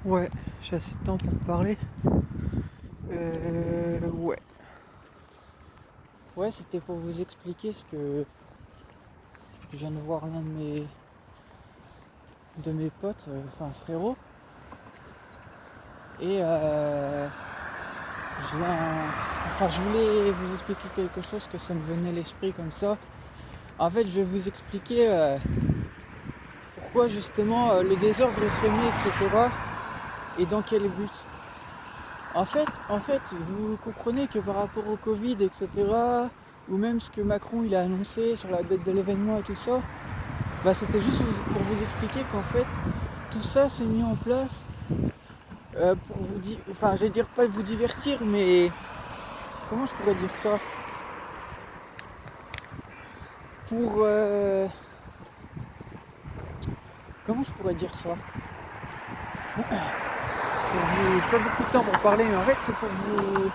Ouais, j'ai assez de temps pour parler. Ouais. Ouais, c'était pour vous expliquer ce que je viens de voir l'un de mes potes, enfin frérot. Et je voulais vous expliquer quelque chose que ça me venait à l'esprit comme ça. En fait, je vais vous expliquer pourquoi justement le désordre est semé, etc. Et dans quel but. En fait, vous comprenez que par rapport au Covid, etc., ou même ce que Macron il a annoncé sur la date de l'événement et tout ça, bah c'était juste pour vous expliquer qu'en fait, tout ça s'est mis en place pour vous dire, enfin, je vais dire pas vous divertir, mais comment je pourrais dire ça? Pour comment je pourrais dire ça? J'ai pas beaucoup de temps pour parler, mais en fait, c'est pour vous.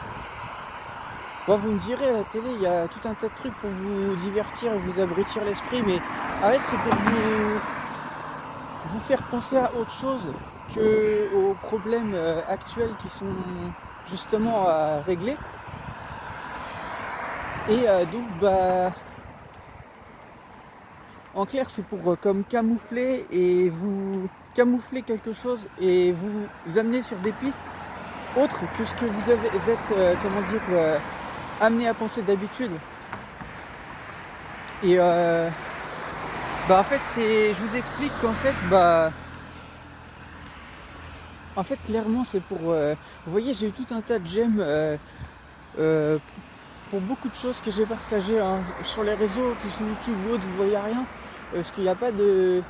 Bon, vous me direz, à la télé, il y a tout un tas de trucs pour vous divertir et vous abrutir l'esprit, mais en fait, c'est pour vous faire penser à autre chose que aux problèmes actuels qui sont justement à régler. Et donc, bah, en clair, c'est pour comme camoufler et vous camoufler quelque chose et vous amener sur des pistes autres que ce que vous êtes, amené à penser d'habitude. Et bah en fait je vous explique qu'en fait clairement c'est pour vous voyez, j'ai eu tout un tas de j'aime euh, pour beaucoup de choses que j'ai partagées sur les réseaux, que sur YouTube ou autre, vous voyez rien parce qu'il n'y a pas de,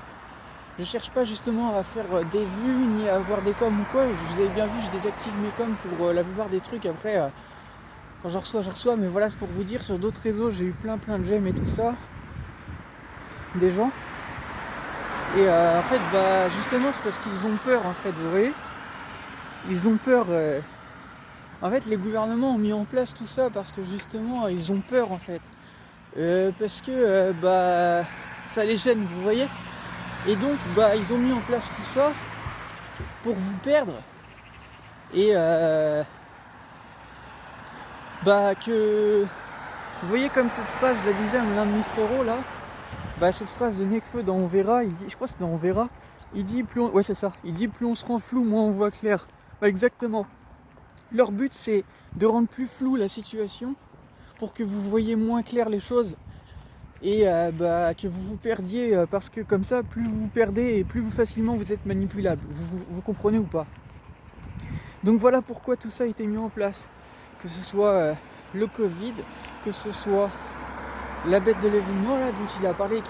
je cherche pas justement à faire des vues ni à avoir des coms ou quoi. Vous avez bien vu, je désactive mes coms pour la plupart des trucs. Après quand j'en reçois, mais voilà, c'est pour vous dire, sur d'autres réseaux j'ai eu plein de j'aime et tout ça des gens. Et en fait, bah justement, c'est parce qu'ils ont peur, en fait, vous voyez. Ils ont peur. En fait, les gouvernements ont mis en place tout ça parce que justement, ils ont peur, en fait. Parce que bah ça les gêne, vous voyez. Et donc, bah ils ont mis en place tout ça pour vous perdre. Et bah que vous voyez, comme cette phrase, je la disais à l'un de mes frérots là. Bah cette phrase de Nekfeu dans On verra, il dit, je crois que c'est dans On verra, il dit ouais c'est ça, il dit plus on se rend flou, moins on voit clair. Bah exactement. Leur but c'est de rendre plus flou la situation pour que vous voyez moins clair les choses et bah, que vous vous perdiez parce que comme ça plus vous vous perdez et plus vous facilement vous êtes manipulable. Vous comprenez ou pas? Donc voilà pourquoi tout ça a été mis en place. Que ce soit le Covid, que ce soit la bête de l'événement là dont il a parlé, qui